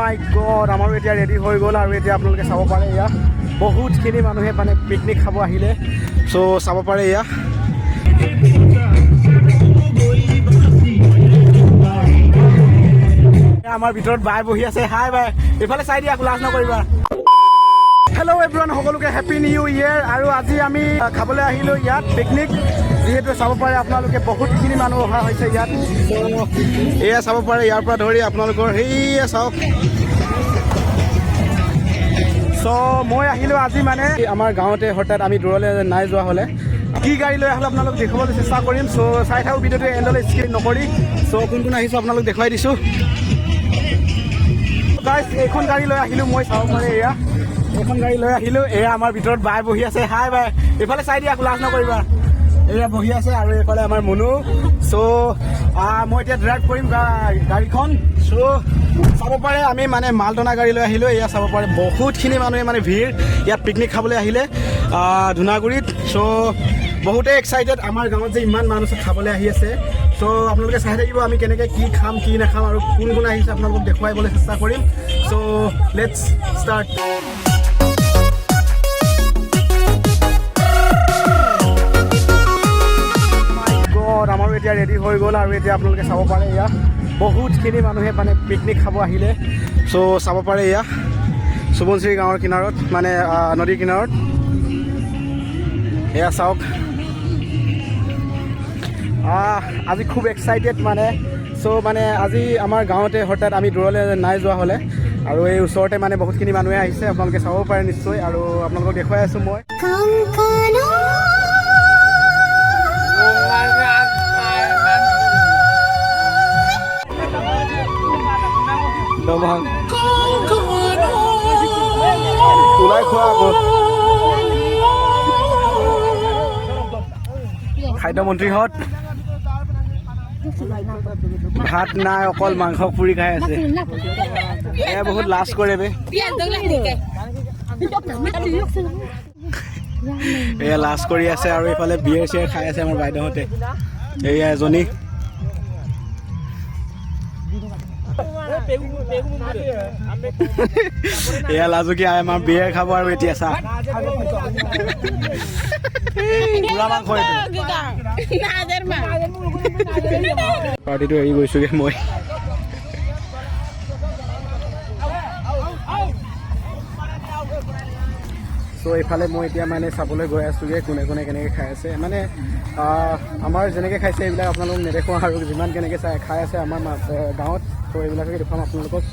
মাই god আমাৰো এতিয়া ready হৈ গ'ল আৰু এতিয়া আপোনালোকে চাব পাৰে এয়া বহুতখিনি মানুহে মানে পিকনিক খাব আহিলে চ' চাব পাৰে এয়া আমাৰ ভিতৰত বাই বহি আছে হাই বাই এইফালে চাই দিয়া ক্লাছ নকৰিবা হেল্ল' এভৰিৱান সকলোকে হেপী নিউ ইয়েৰ আৰু আজি আমি খাবলৈ আহিলোঁ ইয়াত পিকনিক যিহেতু চাব পাৰে আপোনালোকে বহুতখিনি মানুহ অহা হৈছে ইয়াত এয়া চাব পাৰে ইয়াৰ পৰা ধৰি আপোনালোকৰ সেয়া চাওক চ' মই আহিলোঁ আজি মানে আমাৰ গাঁৱতে হঠাৎ আমি দূৰলৈ নাই যোৱা হ'লে কি গাড়ী লৈ আহিলোঁ আপোনালোক দেখুৱাবলৈ চেষ্টা কৰিম চ' চাই থাকোঁ ভিডিঅ'টো এণ্ডলৈ স্কিপ নকৰি চ' কোন কোন আহিছোঁ আপোনালোক দেখুৱাই দিছোঁ গাইছ এইখন গাড়ী লৈ আহিলোঁ মই চাব পাৰে এয়া এইখন গাড়ী লৈ আহিলোঁ এয়া আমাৰ ভিতৰত বাই বহি আছে হাই বাই এইফালে চাই দিয়া ক্লাছ নকৰিবা এয়া বহি আছে আৰু এইফালে আমাৰ মুনু চ' মই এতিয়া ড্ৰাইভ কৰিম গাড়ীখন চ' চাব পাৰে আমি মানে মালটনা গাড়ী লৈ আহিলোঁ এয়া চাব পাৰে বহুতখিনি মানুহে মানে ভিৰ ইয়াত পিকনিক খাবলৈ আহিলে ধূনাগুৰিত চ' বহুতে এক্সাইটেড আমাৰ গাঁৱত যে ইমান মানুহ খাবলৈ আহি আছে চ' আপোনালোকে চাই থাকিব আমি কেনেকৈ কি খাম কি নাখাম আৰু কোন কোন আহিছে আপোনালোকক দেখুৱাবলৈ চেষ্টা কৰিম চ' লেটছ ষ্টাৰ্ট আমাৰো এতিয়া ৰেডি হৈ গ'ল আৰু এতিয়া আপোনালোকে চাব পাৰে এয়া বহুতখিনি মানুহে মানে পিকনিক খাব আহিলে চ' চাব পাৰে এয়া সোৱণশিৰি গাঁৱৰ কিনাৰত মানে নদীৰ কিনাৰত এয়া চাওক আজি খুব এক্সাইটেড মানে চ' মানে আজি আমাৰ গাঁৱতে হঠাৎ আমি দূৰলৈ নাই যোৱা হ'লে আৰু এই ওচৰতে মানে বহুতখিনি মানুহে আহিছে আপোনালোকে চাব পাৰে নিশ্চয় আৰু আপোনালোকক দেখুৱাই আছোঁ মই ওলাই খোৱা আকৌ খাদ্যমন্ত্ৰীহঁত ভাত নাই অকল মাংস পুৰি খাই আছে এয়া বহুত লাজ কৰে বে এয়া লাজ কৰি আছে আৰু এইফালে বিয়েৰ চিয়েৰ খাই আছে আমাৰ বাইদেউহঁতে এয়া এজনী এয়া লাজুকী আমাৰ বিয়েৰ খাব আৰু এতিয়া চাহ পাৰ্টিটো এৰি গৈছোগে মই চ' এইফালে মই এতিয়া মানে চাবলৈ গৈ আছোঁগৈ কোনে কোনে কেনেকৈ খাই আছে মানে আমাৰ যেনেকৈ খাইছে এইবিলাক আপোনালোকক নেদেখুৱাওঁ আৰু যিমান কেনেকৈ খাই আছে আমাৰ গাঁৱত ত' এইবিলাকে দেখুৱাম আপোনালোকক